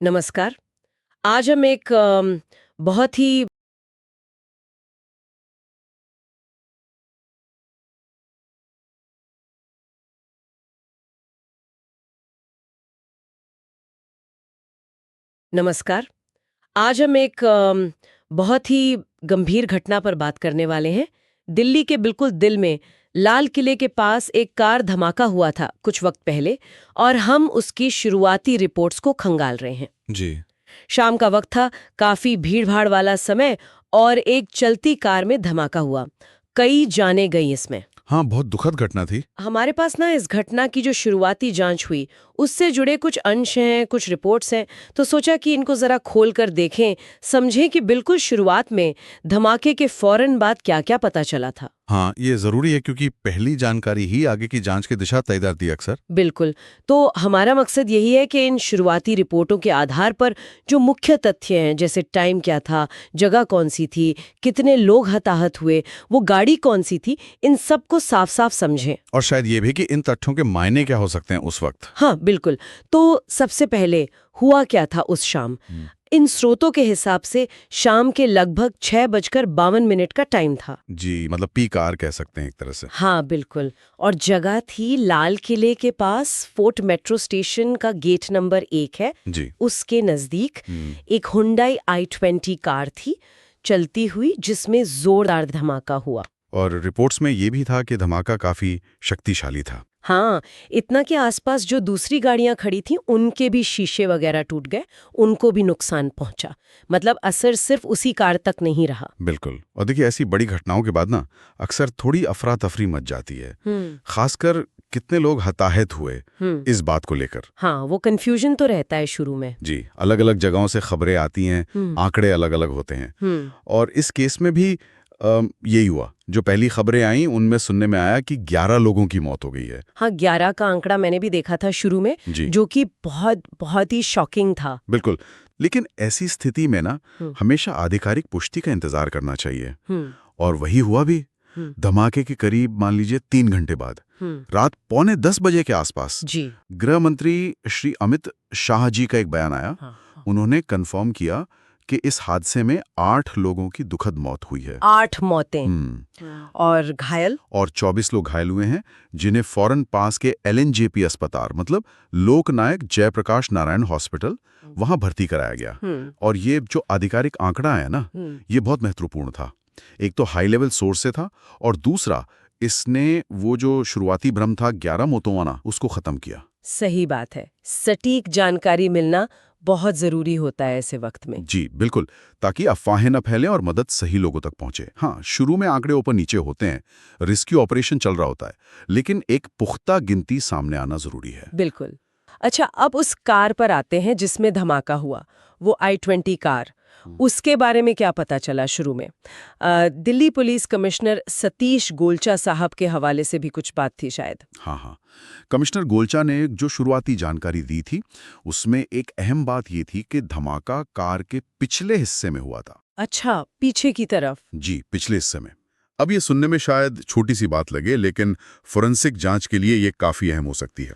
नमस्कार। आज हम एक बहुत ही नमस्कार। आज हम एक बहुत ही गंभीर घटना पर बात करने वाले हैं। दिल्ली के बिल्कुल दिल में लाल किले के पास एक कार धमाका हुआ था कुछ वक्त पहले और हम उसकी शुरुआती रिपोर्ट्स को खंगाल रहे हैं। जी। शाम का वक्त था, काफी भीड़-भाड़ वाला समय और एक चलती कार में धमाका हुआ। कई जानें गई इसमें। हाँ, बहुत दुखद घटना थी। हमारे पास ना इस घटना की जो शुरुआती जांच हुई उससे जुड़े कुछ अंश हैं, कुछ रिपोर्ट्स हैं, तो सोचा कि इनको जरा खोल कर देखें, समझें कि बिल्कुल शुरुआत में धमाके के फौरन बाद क्या-क्या पता चला था। हाँ, ये जरूरी है क्योंकि पहली जानकारी ही आगे की जांच की दिशा तय करती है अक्सर। बिल्कुल। तो हमारा मकसद यही है कि इन शुरुआती रिपोर्टों के आधार पर जो मुख्य तथ्य हैं, जैसे टाइम क्या था, जगह कौन सी थी, कितने लोग हताहत हुए, वो गाड़ी कौन सी थी, इन सबको साफ-साफ समझें। और शायद ये भी कि इन तथ्यों के मायने क्या हो सकते हैं उस वक्त। हाँ, बिल्कुल। तो सबसे पहले हुआ क्या था उस शाम? इन स्रोतों के हिसाब से शाम के लगभग 6:52 का टाइम था। जी, मतलब पीक आवर कह सकते हैं एक तरह से। हाँ, बिल्कुल। और जगह थी लाल किले के पास, फोर्ट मेट्रो स्टेशन का गेट नंबर 1 है, जी। उसके नजदीक एक हुंडई i20 कार थी, चलती हुई, जिसमें जोरदार धमाका हुआ। और रिपोर्ट्स में ये भी था कि धमाका काफी शक्तिशाली था। हाँ, इतना कि आसपास जो दूसरी गाड़ियां खड़ी थीं उनके भी शीशे वगैरह टूट गए, उनको भी नुकसान पहुंचा। मतलब असर सिर्फ उसी कार तक नहीं रहा। बिल्कुल। और देखिए, ऐसी बड़ी घटनाओं के बाद ना अक्सर थोड़ी अफरा तफरी मच जाती है, खासकर कितने लोग हताहत हुए इस बात को लेकर। हाँ, वो कंफ्यूजन तो रहता है शुरू में। जी, अलग अलग जगहों से खबरें आती हैं, आंकड़े अलग अलग होते हैं। और इस केस में भी यही हुआ। जो पहली खबरें आईं उनमें सुनने में आया कि 11 लोगों की मौत हो गई है। हाँ, 11 का आंकड़ा मैंने भी देखा था शुरू में, जी। जो कि बहुत बहुत ही शॉकिंग था। बिल्कुल। लेकिन ऐसी स्थिति में ना हमेशा आधिकारिक पुष्टि का इंतजार करना चाहिए। और वही हुआ भी। धमाके के करीब मान लीजिए 3 घंटे बाद, रात 9:45 के आसपास, जी। गृह मंत्री श्री अमित शाह जी का एक बयान आया। उन्होंने कंफर्म किया कि इस हादसे में 8 लोगों की दुखद मौत हुई है। 8 मौतें। और घायल? और 24 लोग घायल हुए हैं, जिन्हें फौरन पास के LNJP अस्पताल, मतलब लोकनायक जयप्रकाश नारायण हॉस्पिटल, वहां भर्ती कराया गया। और ये जो आधिकारिक आंकड़ा है ना, ये बहुत महत्वपूर्ण था। एक तो हाई लेवल सोर्स से था, और दूसरा इसने वो जो शुरुआती भ्रम था 11 मौतों वाला, उसको खत्म किया। सही बात है। सटीक जानकारी मिलना बहुत जरूरी होता है ऐसे वक्त में। जी बिल्कुल, ताकि अफवाहें न फैलें और मदद सही लोगों तक पहुंचे। हाँ, शुरू में आंकड़े ऊपर नीचे होते हैं, रेस्क्यू ऑपरेशन चल रहा होता है, लेकिन एक पुख्ता गिनती सामने आना जरूरी है। बिल्कुल। अच्छा, अब उस कार पर आते हैं जिसमें धमाका हुआ, वो i20 कार। उसके बारे में क्या पता चला शुरू में? दिल्ली पुलिस कमिश्नर सतीश गोलचा साहब के हवाले से भी कुछ बात थी शायद। हाँ हाँ, कमिश्नर गोलचा ने जो शुरुआती जानकारी दी थी, उसमें एक अहम बात ये थी कि धमाका कार के पिछले हिस्से में हुआ था। अच्छा, पीछे की तरफ। जी, पिछले हिस्से में। अब ये सुनने में शायद छोटी सी बात लगे, लेकिन फोरेंसिक जांच के लिए ये काफी अहम हो सकती है।